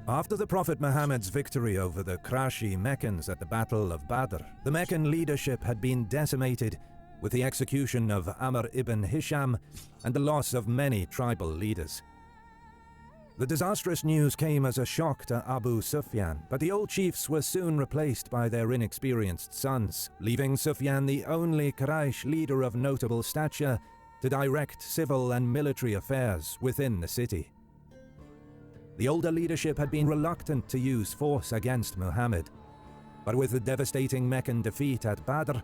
After the Prophet Muhammad's victory over the Qurayshi Meccans at the Battle of Badr, the Meccan leadership had been decimated with the execution of Amr ibn Hisham and the loss of many tribal leaders. The disastrous news came as a shock to Abu Sufyan, but the old chiefs were soon replaced by their inexperienced sons, leaving Sufyan the only Quraysh leader of notable stature to direct civil and military affairs within the city. The older leadership had been reluctant to use force against Muhammad, but with the devastating Meccan defeat at Badr,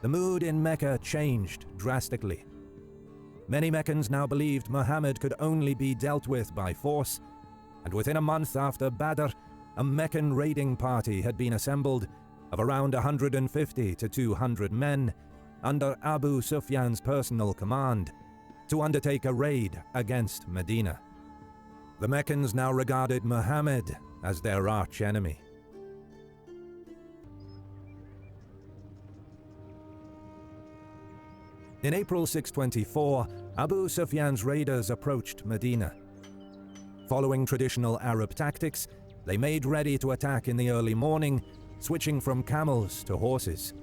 the mood in Mecca changed drastically. Many Meccans now believed Muhammad could only be dealt with by force, and within a month after Badr, a Meccan raiding party had been assembled of around 150 to 200 men under Abu Sufyan's personal command to undertake a raid against Medina. The Meccans now regarded Muhammad as their arch-enemy. In April 624, Abu Sufyan's raiders approached Medina. Following traditional Arab tactics, they made ready to attack in the early morning, switching from camels to horses.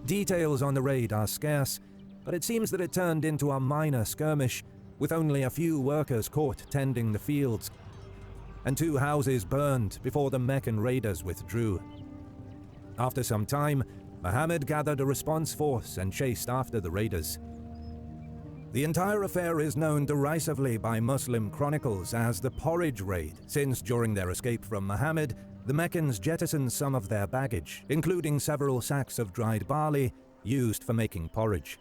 Details on the raid are scarce, but it seems that it turned into a minor skirmish, with only a few workers caught tending the fields, and 2 houses burned before the Meccan raiders withdrew. After some time, Muhammad gathered a response force and chased after the raiders. The entire affair is known derisively by Muslim chronicles as the Porridge Raid, since during their escape from Muhammad, the Meccans jettisoned some of their baggage, including several sacks of dried barley used for making porridge.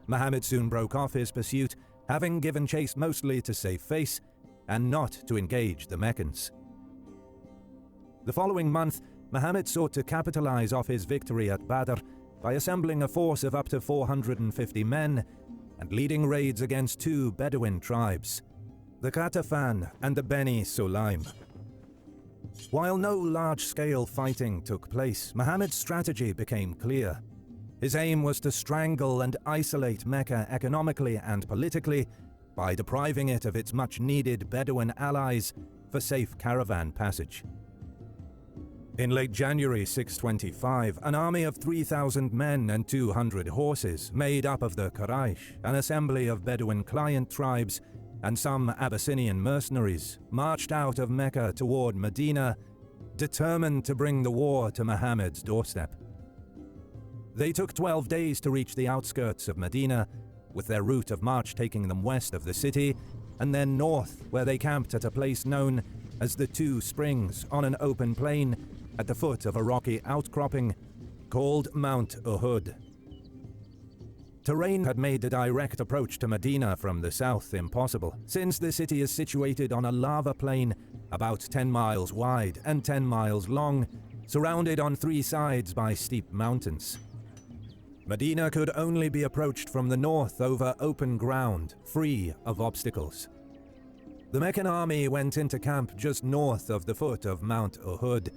Muhammad soon broke off his pursuit, having given chase mostly to save face and not to engage the Meccans. The following month, Muhammad sought to capitalize off his victory at Badr by assembling a force of up to 450 men and leading raids against 2 Bedouin tribes, the Ghatafan and the Beni Sulaim. While no large-scale fighting took place, Muhammad's strategy became clear. His aim was to strangle and isolate Mecca economically and politically by depriving it of its much-needed Bedouin allies for safe caravan passage. In late January 625, an army of 3,000 men and 200 horses, made up of the Quraysh, an assembly of Bedouin client tribes, and some Abyssinian mercenaries, marched out of Mecca toward Medina, determined to bring the war to Muhammad's doorstep. They took 12 days to reach the outskirts of Medina, with their route of march taking them west of the city, and then north, where they camped at a place known as the 2 Springs on an open plain at the foot of a rocky outcropping called Mount Uhud. Terrain had made the direct approach to Medina from the south impossible, since the city is situated on a lava plain about 10 miles wide and 10 miles long, surrounded on 3 sides by steep mountains. Medina could only be approached from the north over open ground, free of obstacles. The Meccan army went into camp just north of the foot of Mount Uhud,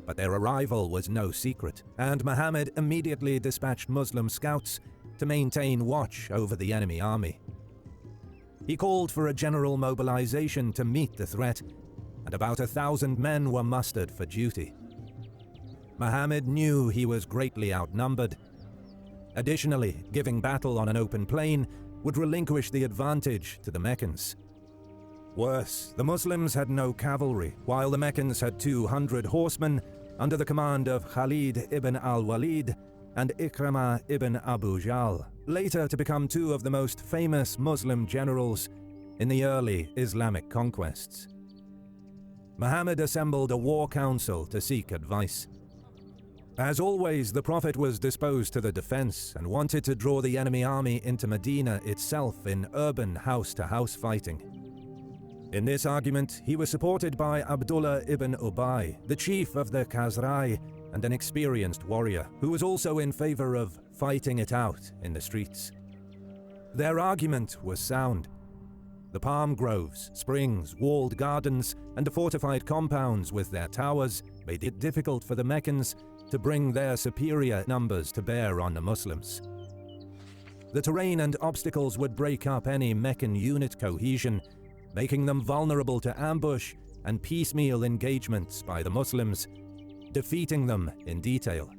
but their arrival was no secret, and Muhammad immediately dispatched Muslim scouts to maintain watch over the enemy army. He called for a general mobilization to meet the threat, and about 1,000 men were mustered for duty. Muhammad knew he was greatly outnumbered. Additionally, giving battle on an open plain would relinquish the advantage to the Meccans. Worse, the Muslims had no cavalry, while the Meccans had 200 horsemen under the command of Khalid ibn al-Walid and Ikramah ibn Abu Jahl, later to become 2 of the most famous Muslim generals in the early Islamic conquests. Muhammad assembled a war council to seek advice. As always, the Prophet was disposed to the defense and wanted to draw the enemy army into Medina itself in urban house-to-house fighting. In this argument, he was supported by Abdullah ibn Ubay, the chief of the Khazraj and an experienced warrior, who was also in favor of fighting it out in the streets. Their argument was sound. The palm groves, springs, walled gardens, and the fortified compounds with their towers made it difficult for the Meccans to bring their superior numbers to bear on the Muslims. The terrain and obstacles would break up any Meccan unit cohesion, making them vulnerable to ambush and piecemeal engagements by the Muslims, defeating them in detail.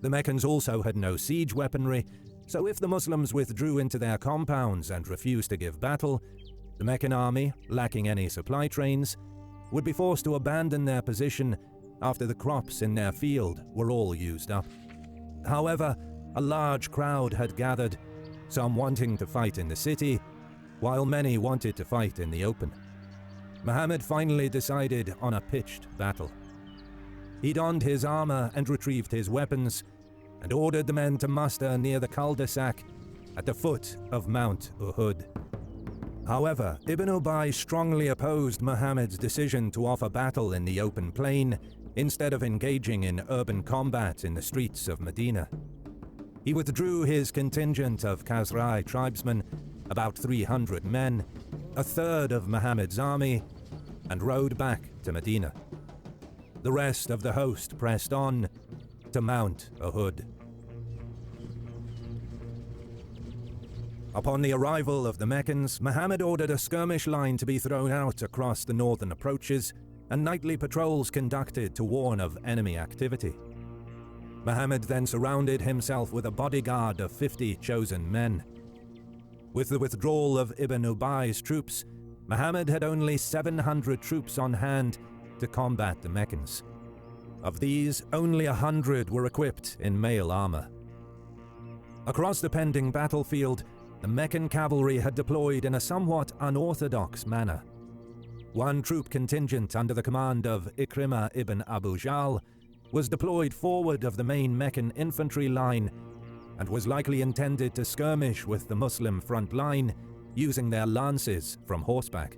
The Meccans also had no siege weaponry, so if the Muslims withdrew into their compounds and refused to give battle, the Meccan army, lacking any supply trains, would be forced to abandon their position after the crops in their field were all used up. However, a large crowd had gathered, some wanting to fight in the city, while many wanted to fight in the open. Muhammad finally decided on a pitched battle. He donned his armor and retrieved his weapons, and ordered the men to muster near the cul-de-sac at the foot of Mount Uhud. However, Ibn Ubay strongly opposed Muhammad's decision to offer battle in the open plain instead of engaging in urban combat in the streets of Medina. He withdrew his contingent of Khazraj tribesmen, about 300 men, a third of Muhammad's army, and rode back to Medina. The rest of the host pressed on to Mount Uhud. Upon the arrival of the Meccans, Muhammad ordered a skirmish line to be thrown out across the northern approaches and nightly patrols conducted to warn of enemy activity. Muhammad then surrounded himself with a bodyguard of 50 chosen men. With the withdrawal of Ibn Ubay's troops, Muhammad had only 700 troops on hand to combat the Meccans. Of these, only 100 were equipped in mail armor. Across the pending battlefield, the Meccan cavalry had deployed in a somewhat unorthodox manner. One troop contingent under the command of Ikrimah ibn Abu Jahl was deployed forward of the main Meccan infantry line and was likely intended to skirmish with the Muslim front line using their lances from horseback.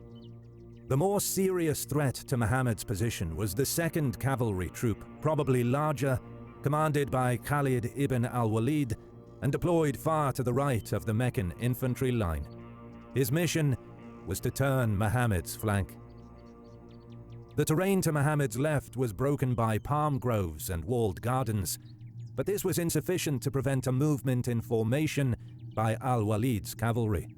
The more serious threat to Muhammad's position was the second cavalry troop, probably larger, commanded by Khalid ibn al-Walid and deployed far to the right of the Meccan infantry line. His mission was to turn Muhammad's flank. The terrain to Muhammad's left was broken by palm groves and walled gardens, but this was insufficient to prevent a movement in formation by al-Walid's cavalry.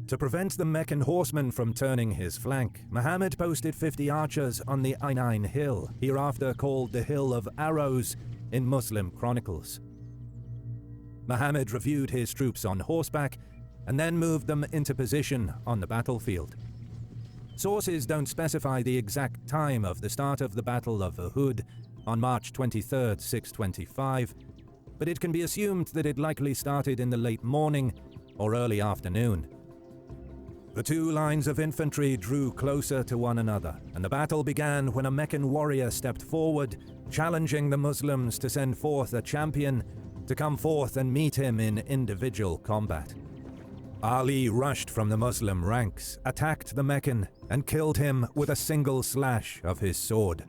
To prevent the Meccan horsemen from turning his flank, Muhammad posted 50 archers on the Ainain Hill, hereafter called the Hill of Arrows in Muslim chronicles. Muhammad reviewed his troops on horseback and then moved them into position on the battlefield. Sources don't specify the exact time of the start of the Battle of Uhud on March 23, 625, but it can be assumed that it likely started in the late morning or early afternoon. The two lines of infantry drew closer to one another, and the battle began when a Meccan warrior stepped forward, challenging the Muslims to send forth a champion to come forth and meet him in individual combat. Ali rushed from the Muslim ranks, attacked the Meccan, and killed him with a single slash of his sword.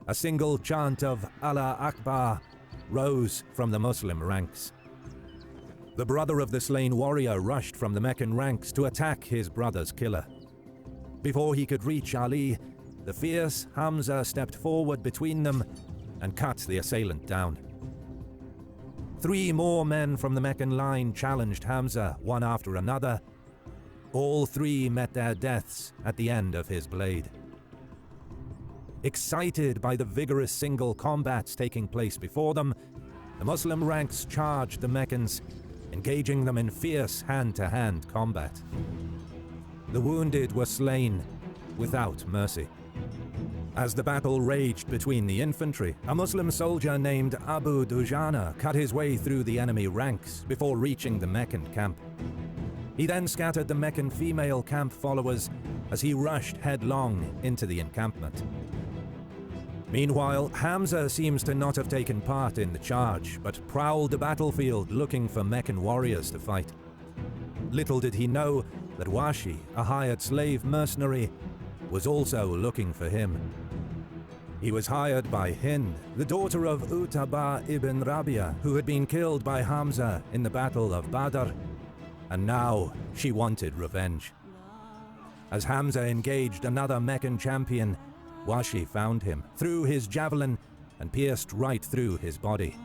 A single chant of Allah Akbar rose from the Muslim ranks. The brother of the slain warrior rushed from the Meccan ranks to attack his brother's killer. Before he could reach Ali, the fierce Hamza stepped forward between them and cut the assailant down. 3 more men from the Meccan line challenged Hamza, one after another. All 3 met their deaths at the end of his blade. Excited by the vigorous single combats taking place before them, the Muslim ranks charged the Meccans, engaging them in fierce hand-to-hand combat. The wounded were slain without mercy. As the battle raged between the infantry, a Muslim soldier named Abu Dujana cut his way through the enemy ranks before reaching the Meccan camp. He then scattered the Meccan female camp followers as he rushed headlong into the encampment. Meanwhile, Hamza seems to not have taken part in the charge, but prowled the battlefield looking for Meccan warriors to fight. Little did he know that Washi, a hired slave mercenary, was also looking for him. He was hired by Hind, the daughter of Utbah ibn Rabia, who had been killed by Hamza in the Battle of Badr, and now she wanted revenge. As Hamza engaged another Meccan champion, Washi found him, threw his javelin, and pierced right through his body.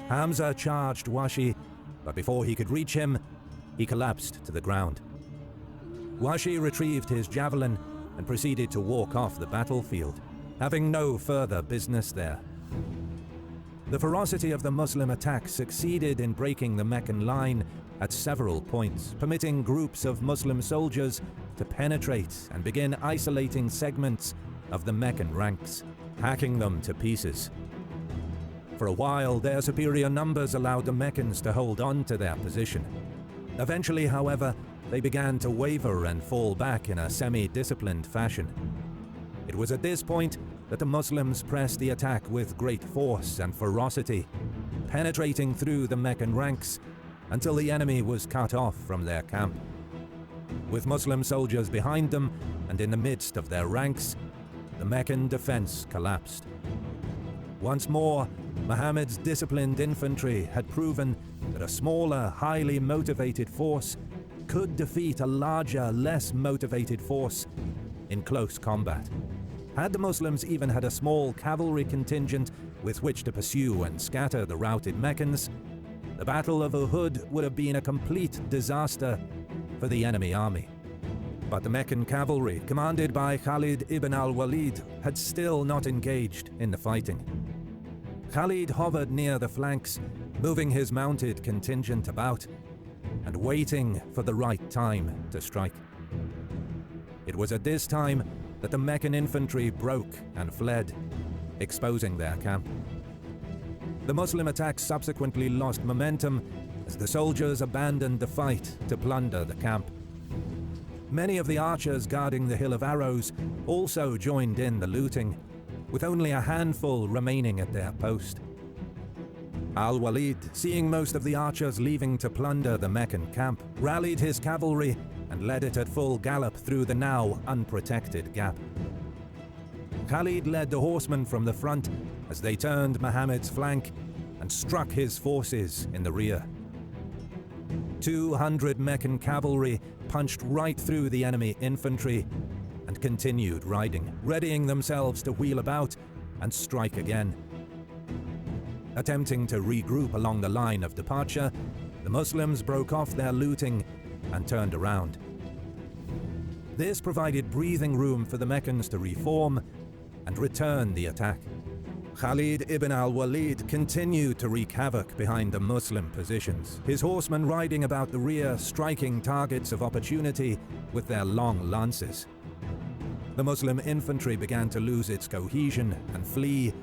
Hamza charged Washi, but before he could reach him, he collapsed to the ground. Washi retrieved his javelin and proceeded to walk off the battlefield, having no further business there. The ferocity of the Muslim attack succeeded in breaking the Meccan line at several points, permitting groups of Muslim soldiers to penetrate and begin isolating segments of the Meccan ranks, hacking them to pieces. For a while, their superior numbers allowed the Meccans to hold on to their position. Eventually, however, they began to waver and fall back in a semi-disciplined fashion. It was at this point that the Muslims pressed the attack with great force and ferocity, penetrating through the Meccan ranks until the enemy was cut off from their camp. With Muslim soldiers behind them and in the midst of their ranks, the Meccan defense collapsed. Once more, Muhammad's disciplined infantry had proven that a smaller, highly motivated force could defeat a larger, less motivated force in close combat. Had the Muslims even had a small cavalry contingent with which to pursue and scatter the routed Meccans, the Battle of Uhud would have been a complete disaster for the enemy army. But the Meccan cavalry, commanded by Khalid ibn al-Walid, had still not engaged in the fighting. Khalid hovered near the flanks, moving his mounted contingent about and waiting for the right time to strike. It was at this time that the Meccan infantry broke and fled, exposing their camp. The Muslim attack subsequently lost momentum as the soldiers abandoned the fight to plunder the camp. Many of the archers guarding the Hill of Arrows also joined in the looting, with only a handful remaining at their post. Al-Walid, seeing most of the archers leaving to plunder the Meccan camp, rallied his cavalry and led it at full gallop through the now unprotected gap. Khalid led the horsemen from the front as they turned Muhammad's flank and struck his forces in the rear. 200 Meccan cavalry punched right through the enemy infantry and continued riding, readying themselves to wheel about and strike again. Attempting to regroup along the line of departure, the Muslims broke off their looting and turned around. This provided breathing room for the Meccans to reform and return the attack. Khalid ibn al-Walid continued to wreak havoc behind the Muslim positions, his horsemen riding about the rear, striking targets of opportunity with their long lances. The Muslim infantry began to lose its cohesion and flee,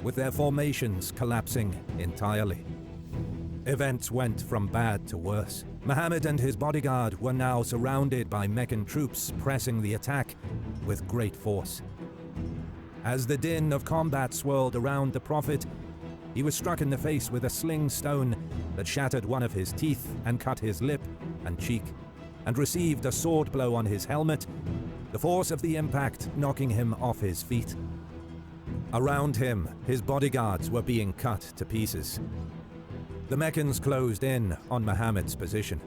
with their formations collapsing entirely. Events went from bad to worse. Muhammad and his bodyguard were now surrounded by Meccan troops pressing the attack with great force. As the din of combat swirled around the Prophet, he was struck in the face with a sling stone that shattered one of his teeth and cut his lip and cheek, and received a sword blow on his helmet, the force of the impact knocking him off his feet. Around him, his bodyguards were being cut to pieces. The Meccans closed in on Muhammad's position.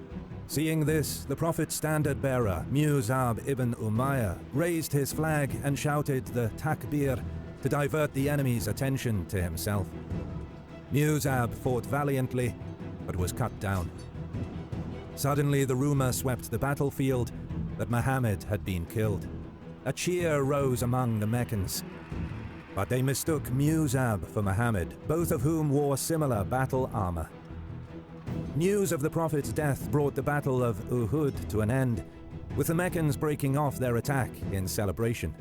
Seeing this, the Prophet's standard-bearer, Mus'ab ibn Umayyah, raised his flag and shouted the takbir to divert the enemy's attention to himself. Mus'ab fought valiantly, but was cut down. Suddenly, the rumor swept the battlefield that Muhammad had been killed. A cheer rose among the Meccans, but they mistook Mus'ab for Muhammad, both of whom wore similar battle armor. News of the Prophet's death brought the Battle of Uhud to an end, with the Meccans breaking off their attack in celebration.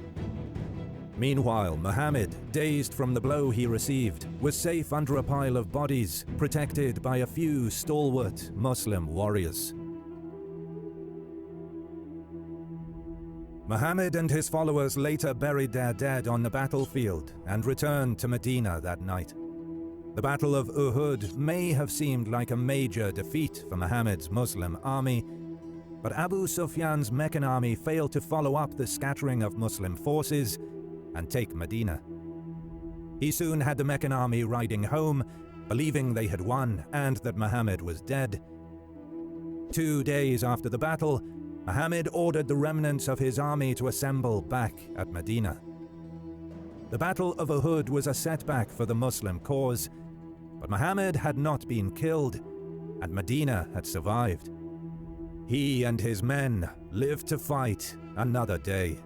Meanwhile, Muhammad, dazed from the blow he received, was safe under a pile of bodies, protected by a few stalwart Muslim warriors. Muhammad and his followers later buried their dead on the battlefield and returned to Medina that night. The Battle of Uhud may have seemed like a major defeat for Muhammad's Muslim army, but Abu Sufyan's Meccan army failed to follow up the scattering of Muslim forces and take Medina. He soon had the Meccan army riding home, believing they had won and that Muhammad was dead. 2 days after the battle, Muhammad ordered the remnants of his army to assemble back at Medina. The Battle of Uhud was a setback for the Muslim cause, but Muhammad had not been killed, and Medina had survived. He and his men lived to fight another day.